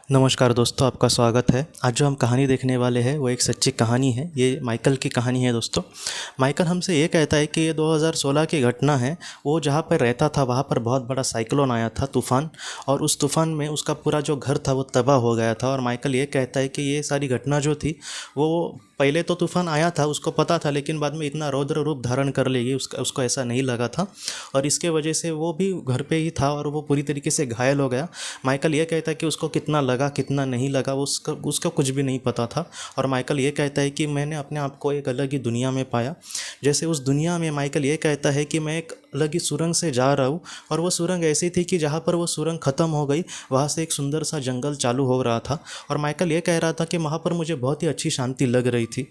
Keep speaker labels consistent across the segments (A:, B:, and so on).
A: नमस्कार दोस्तों, आपका स्वागत है। आज जो हम कहानी देखने वाले हैं वो एक सच्ची कहानी है। ये माइकल की कहानी है दोस्तों। माइकल हमसे ये कहता है कि ये 2016 की घटना है। वो जहाँ पर रहता था वहाँ पर बहुत बड़ा साइक्लोन आया था, तूफ़ान। और उस तूफ़ान में उसका पूरा जो घर था वो तबाह हो गया था। और माइकल ये कहता है कि ये सारी घटना जो थी वो पहले तो तूफ़ान आया था, उसको पता था, लेकिन बाद में इतना रौद्र रूप धारण कर लेगी उसको ऐसा नहीं लगा था। और इसके वजह से वो भी घर पे ही था और वो पूरी तरीके से घायल हो गया। माइकल ये कहता है कि उसको कितना लगा कितना नहीं लगा वो उसका कुछ भी नहीं पता था। और माइकल ये कहता है कि मैंने अपने आप को एक अलग ही दुनिया में पाया। जैसे उस दुनिया में माइकल ये कहता है कि मैं एक अलग ही सुरंग से जा रहा हूँ। और वो सुरंग ऐसी थी कि जहाँ पर वो सुरंग ख़त्म हो गई वहाँ से एक सुंदर सा जंगल चालू हो रहा था। और माइकल ये कह रहा था कि वहाँ पर मुझे बहुत ही अच्छी शांति लग रही थी।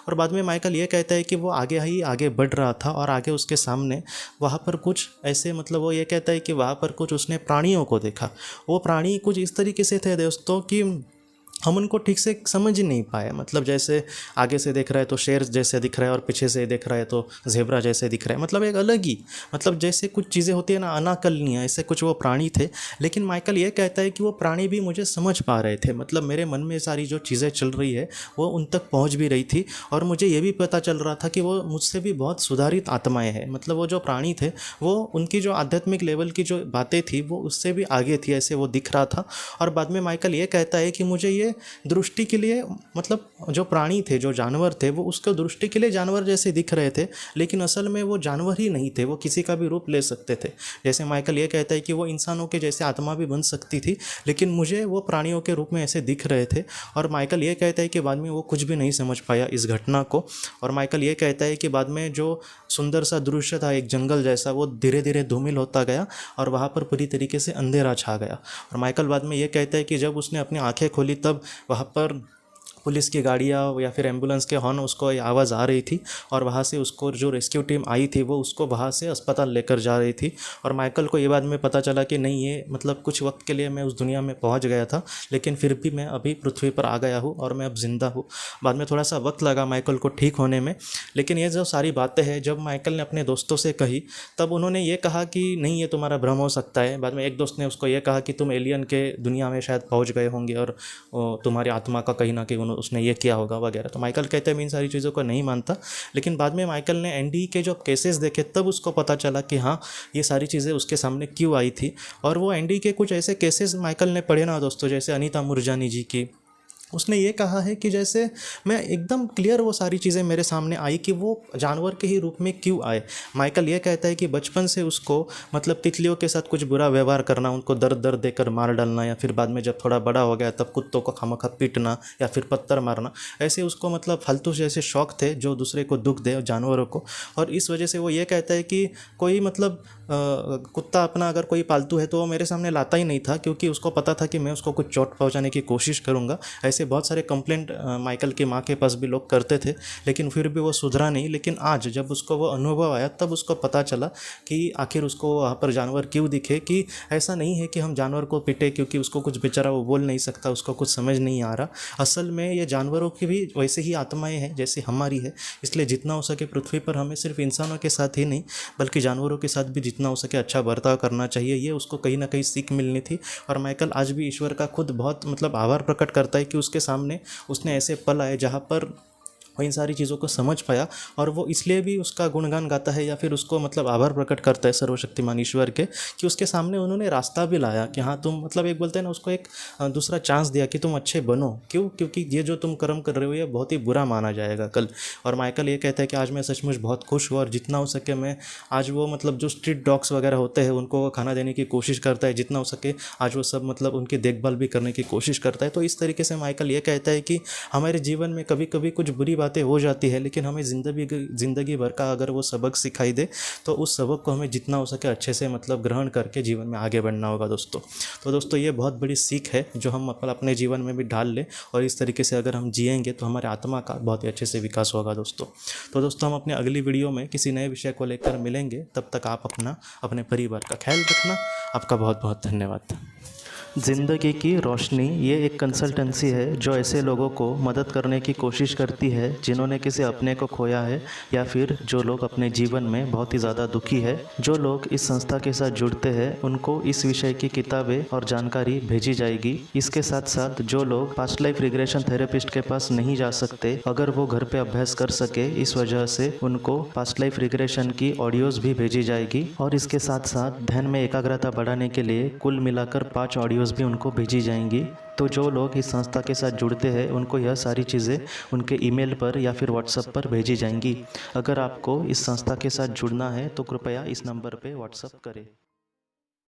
A: और बाद में माइकल ये कहता है कि वो आगे ही आगे बढ़ रहा था और आगे उसके सामने वहाँ पर कुछ ऐसे, मतलब वो ये कहता है कि वहाँ पर कुछ उसने प्राणियों को देखा। वो प्राणी कुछ इस तरीके से थे दोस्तों कि हम उनको ठीक से समझ ही नहीं पाए। मतलब जैसे आगे से देख रहा है तो शेर जैसे दिख रहा है और पीछे से देख रहा है तो ज़ेब्रा जैसे दिख रहा है। मतलब एक अलग ही, मतलब जैसे कुछ चीज़ें होती है ना अनाकलनीय, ऐसे कुछ वो प्राणी थे। लेकिन माइकल ये कहता है कि वो प्राणी भी मुझे समझ पा रहे थे। मतलब मेरे मन में सारी जो चीज़ें चल रही है वो उन तक पहुँच भी रही थी। और मुझे ये भी पता चल रहा था कि वो मुझसे भी बहुत सुधारित आत्माएँ हैं। मतलब वो जो प्राणी थे वो उनकी जो आध्यात्मिक लेवल की जो बातें थी वो उससे भी आगे थी, ऐसे वो दिख रहा था। और बाद में माइकल ये कहता है कि मुझे ये दृष्टि के लिए, मतलब जो प्राणी थे जो जानवर थे वो उसको दृष्टि के लिए जानवर जैसे दिख रहे थे, लेकिन असल में वो जानवर ही नहीं थे, वो किसी का भी रूप ले सकते थे। जैसे माइकल ये कहता है कि वो इंसानों के जैसे आत्मा भी बन सकती थी, लेकिन मुझे वो प्राणियों के रूप में ऐसे दिख रहे थे। और माइकल ये कहता है कि बाद में वो कुछ भी नहीं समझ पाया इस घटना को। और माइकल ये कहता है कि बाद में जो सुंदर सा दृश्य था एक जंगल जैसा, वो धीरे धीरे धूमिल होता गया और वहाँ पर पूरी तरीके से अंधेरा छा गया। और माइकल बाद में ये कहता है कि जब उसने अपनी आंखें खोली तब वहाँ पर पुलिस की गाड़ियाँ या फिर एम्बुलेंस के हॉर्न उसको आवाज़ आ रही थी। और वहाँ से उसको जो रेस्क्यू टीम आई थी वो उसको वहाँ से अस्पताल लेकर जा रही थी। और माइकल को ये बाद में पता चला कि नहीं, ये मतलब कुछ वक्त के लिए मैं उस दुनिया में पहुँच गया था, लेकिन फिर भी मैं अभी पृथ्वी पर आ गया हूँ और मैं अब ज़िंदा हूँ। बाद में थोड़ा सा वक्त लगा माइकल को ठीक होने में, लेकिन ये जो सारी बातें हैं जब माइकल ने अपने दोस्तों से कही तब उन्होंने ये कहा कि नहीं, ये तुम्हारा भ्रम हो सकता है। बाद में एक दोस्त ने उसको ये कहा कि तुम एलियन के दुनिया में शायद पहुँच गए होंगे और तुम्हारी आत्मा का कहीं ना कहीं उसने ये किया होगा वगैरह। तो माइकल कहते हैं मैं इन सारी चीज़ों को नहीं मानता। लेकिन बाद में माइकल ने एनडी के जो केसेस देखे तब उसको पता चला कि हाँ, ये सारी चीज़ें उसके सामने क्यों आई थी। और वो एनडी के कुछ ऐसे केसेस माइकल ने पढ़े ना दोस्तों, जैसे अनीता मुरजानी जी की, उसने ये कहा है कि जैसे मैं एकदम क्लियर वो सारी चीज़ें मेरे सामने आई कि वो जानवर के ही रूप में क्यों आए। माइकल ये कहता है कि बचपन से उसको, मतलब तितलियों के साथ कुछ बुरा व्यवहार करना, उनको दर्द दर्द देकर मार डालना, या फिर बाद में जब थोड़ा बड़ा हो गया तब कुत्तों को खामखा पीटना या फिर पत्थर मारना, ऐसे उसको मतलब फालतू जैसे शौक थे जो दूसरे को दुख दे जानवरों को। और इस वजह से वो ये कहता है कि कोई मतलब कुत्ता अपना अगर कोई पालतू है तो वो मेरे सामने लाता ही नहीं था, क्योंकि उसको पता था कि मैं उसको कुछ चोट पहुंचाने की कोशिश करूंगा। ऐसे बहुत सारे कंप्लेंट माइकल की माँ के पास भी लोग करते थे, लेकिन फिर भी वो सुधरा नहीं। लेकिन आज जब उसको वो अनुभव आया तब उसको पता चला कि आखिर उसको वहाँ पर जानवर क्यों दिखे, कि ऐसा नहीं है कि हम जानवर को पिटे क्योंकि उसको कुछ बेचारा वो बोल नहीं सकता, उसको कुछ समझ नहीं आ रहा। असल में ये जानवरों की भी वैसे ही आत्माएं हैं जैसी हमारी है। इसलिए जितना हो सके पृथ्वी पर हमें सिर्फ इंसानों के साथ ही नहीं बल्कि जानवरों के साथ भी जितना हो सके अच्छा बर्ताव करना चाहिए। ये उसको कहीं ना कहीं सीख मिलनी थी। और माइकल आज भी ईश्वर का खुद बहुत मतलब आभार प्रकट करता है कि उसके सामने उसने ऐसे पल आए जहाँ पर वो इन सारी चीज़ों को समझ पाया। और वो इसलिए भी उसका गुणगान गाता है या फिर उसको मतलब आभार प्रकट करता है सर्वशक्तिमान ईश्वर के, कि उसके सामने उन्होंने रास्ता भी लाया कि हाँ तुम, मतलब एक बोलते हैं ना, उसको एक दूसरा चांस दिया कि तुम अच्छे बनो। क्यों? क्योंकि ये जो तुम कर्म कर रहे हो ये बहुत ही बुरा माना जाएगा कल। और माइकल ये कहता है कि आज मैं सचमुच बहुत खुश हुआ और जितना हो सके मैं आज वो मतलब जो स्ट्रीट डॉग्स वगैरह होते हैं उनको खाना देने की कोशिश करता है, जितना हो सके आज वो सब मतलब उनकी देखभाल भी करने की कोशिश करता है। तो इस तरीके से माइकल ये कहता है कि हमारे जीवन में कभी कभी कुछ बुरी बातें हो जाती है, लेकिन हमें ज़िंदगी भर का अगर वो सबक सिखाई दे तो उस सबक को हमें जितना हो सके अच्छे से मतलब ग्रहण करके जीवन में आगे बढ़ना होगा दोस्तों। तो दोस्तों ये बहुत बड़ी सीख है जो हम अपने जीवन में भी डाल लें, और इस तरीके से अगर हम जिएंगे तो हमारे आत्मा का बहुत ही अच्छे से विकास होगा दोस्तों। तो दोस्तों हम अपने अगली वीडियो में किसी नए विषय को लेकर मिलेंगे। तब तक आप अपने परिवार का ख्याल रखना। आपका बहुत बहुत धन्यवाद। ज़िंदगी की रोशनी ये एक कंसल्टेंसी है जो ऐसे लोगों को मदद करने की कोशिश करती है जिन्होंने किसी अपने को खोया है या फिर जो लोग अपने जीवन में बहुत ही ज़्यादा दुखी है। जो लोग इस संस्था के साथ जुड़ते हैं उनको इस विषय की किताबें और जानकारी भेजी जाएगी। इसके साथ साथ जो लोग पास्ट लाइफ रिग्रेशन थेरेपिस्ट के पास नहीं जा सकते, अगर वो घर पे अभ्यास कर सके, इस वजह से उनको पास्ट लाइफ रिग्रेशन की ऑडियोज़ भी भेजी जाएगी। और इसके साथ साथ ध्यान में एकाग्रता बढ़ाने के लिए कुल मिलाकर 5 ऑडियोज़ भी उनको भेजी जाएंगी। तो जो लोग इस संस्था के साथ जुड़ते हैं उनको यह सारी चीज़ें उनके ईमेल पर या फिर व्हाट्सएप पर भेजी जाएंगी। अगर आपको इस संस्था के साथ जुड़ना है तो कृपया इस नंबर पे व्हाट्सएप करें।